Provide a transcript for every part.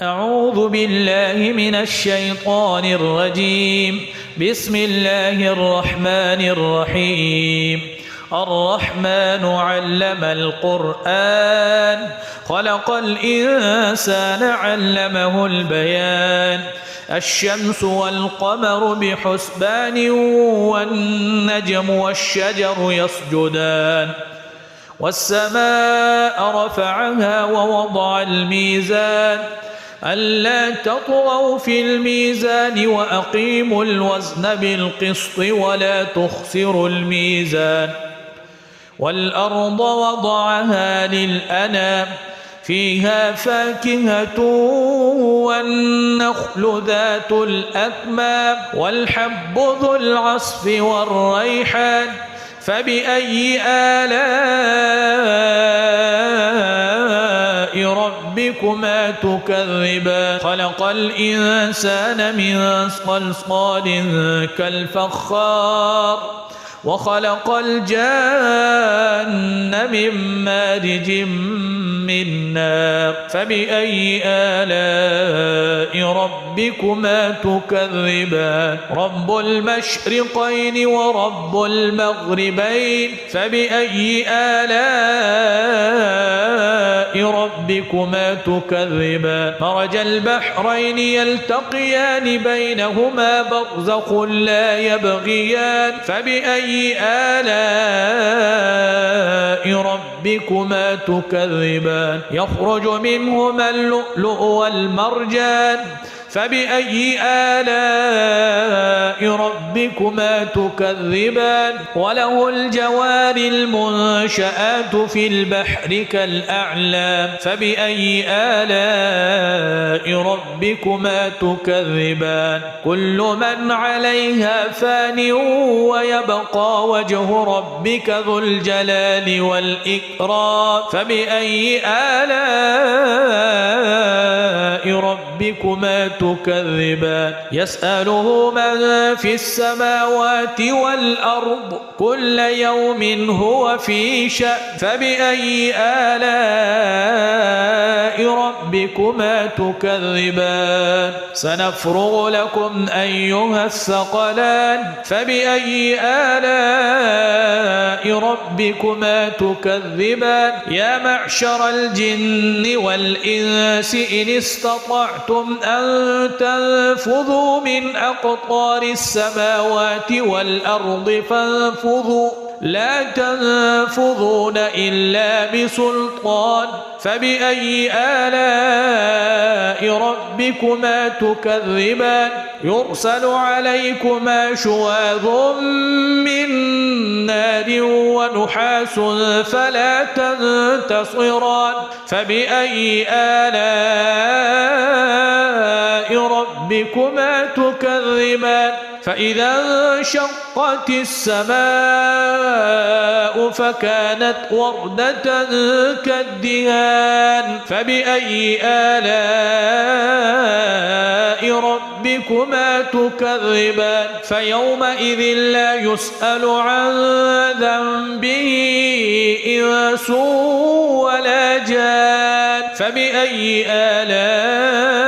أعوذ بالله من الشيطان الرجيم. بسم الله الرحمن الرحيم. الرحمن علم القرآن خلق الإنسان علمه البيان. الشمس والقمر بحسبان والنجم والشجر يسجدان. والسماء رفعها ووضع الميزان ألا تطغوا في الميزان وأقيموا الوزن بالقسط ولا تخسروا الميزان. والأرض وضعها للأنام فيها فاكهة والنخل ذات الأكمام والحب ذو العصف والريحان فبأي آلاء ربكما تكذبان. خلق الإنسان من صلصال كالفخار وخلق الجان من مارج من نار فبأي آلاء ربكما تكذبان. رب المشرقين ورب المغربين فبأي آلاء ربكما تكذبان. مرج البحرين يلتقيان بينهما برزخ لا يبغيان فبأي آلاء ربكما تكذبان. يخرج منهما اللؤلؤ والمرجان فبأي آلاء ربكما تكذبان. وله الجوار المنشآت في البحر كالأعلام فبأي آلاء ربكما تكذبان. كل من عليها فان ويبقى وجه ربك ذو الجلال والإكرام فبأي آلاء ربكما تكذبان. يسأله من في السماوات والأرض كل يوم هو في شأن فبأي آلاء ربكما تكذبان. سنفرغ لكم أيها الثقلان فبأي آلاء ربكما تكذبان. يا معشر الجن والإنس إن استطعتم أن تنفذوا من أقطار السماوات والأرض فانفذوا لا تنفذون إلا بسلطان فبأي آلاء ربكما تكذبان. يرسل عليكما شواظ من نار ونحاس فلا تنتصران فبأي آلاء ربكما تكذبان. فإذا انشقت السماء فكانت وردة كالدهان فبأي آلاء ربكما تكذبان. فيومئذ لا يسأل عن ذنبه إنس ولا جان فبأي آلاء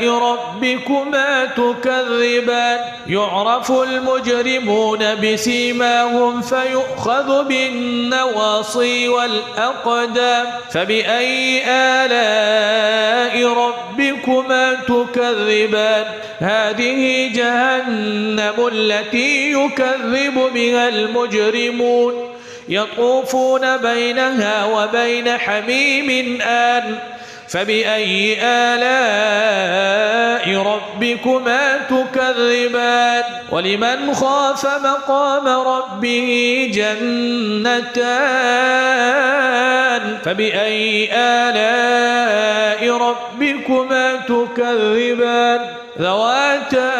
ربكما تكذبان. يعرف المجرمون بسيماهم فيؤخذ بالنواصي والأقدام فبأي آلاء ربكما تكذبان. هذه جهنم التي يكذب بها المجرمون يطوفون بينها وبين حميم آن فبأي آلاء ربكما تكذبان. ولمن خاف مقام ربه جنتان فبأي آلاء ربكما تكذبان. ذواتا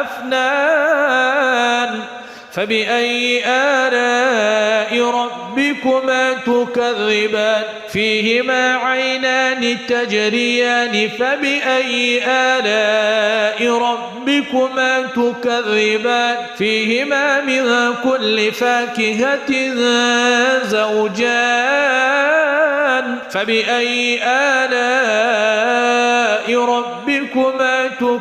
أفنان فبأي آلاء ربكما تكذبان. فيهما عينان تجريان فبأي آلاء ربكما تكذبان. فيهما من كل فاكهة زوجان فبأي آلاء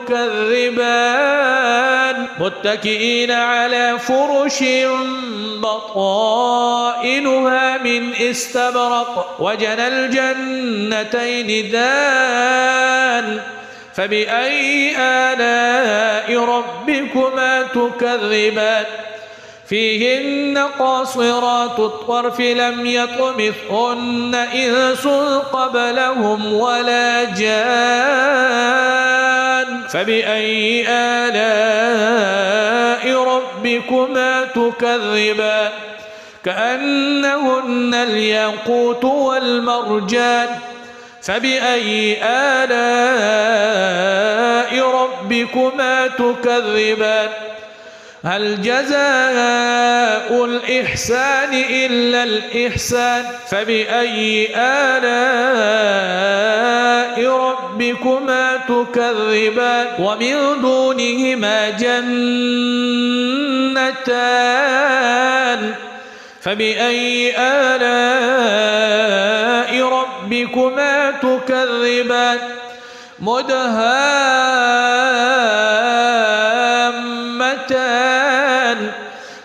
تكذبان متكئين على فرش بطائنها من استبرق وجنى الجنتين دان فبأي آلاء ربكما تكذبان فيهن قاصرات الطرف لم يطمثهن إنس قبلهم ولا جان فبأي آلاء ربكما تكذبان كأنهن الياقوت والمرجان فبأي آلاء ربكما تكذبان هل جزاء الإحسان إلا الإحسان فبأي آلاء ربكما تكذبان ومن دونهما جنتان فبأي آلاء ربكما تكذبان مدهامتان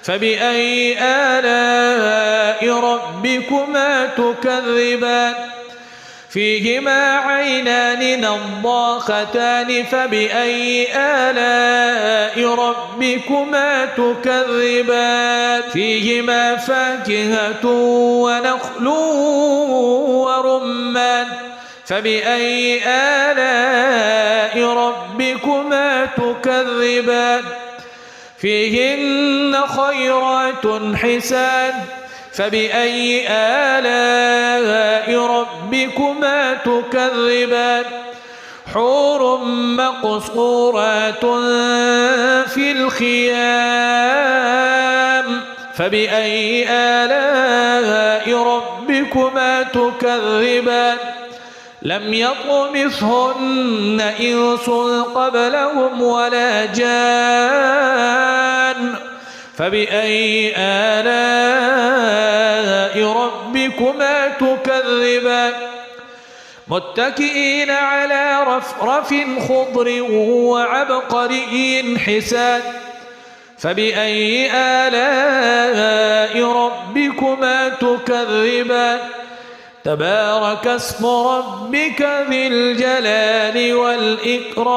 فبأي آلاء ربكما تكذبان فيهما عينان نضاختان فبأي آلاء ربكما تكذبان فيهما فاكهة ونخل ورمان فبأي آلاء ربكما تكذبان فيهن خيرات حسان فبأي آلاء ربكما تكذبان حور مقصورات في الخيام فبأي آلاء ربكما تكذبان لم يطمثهن إنس قبلهم ولا جان فبأي آلاء ربكما تكذبان متكئين على رفرف خضر وعبقري حسان فبأي آلاء ربكما تكذبان تبارك اسم ربك ذي الجلال والإكرام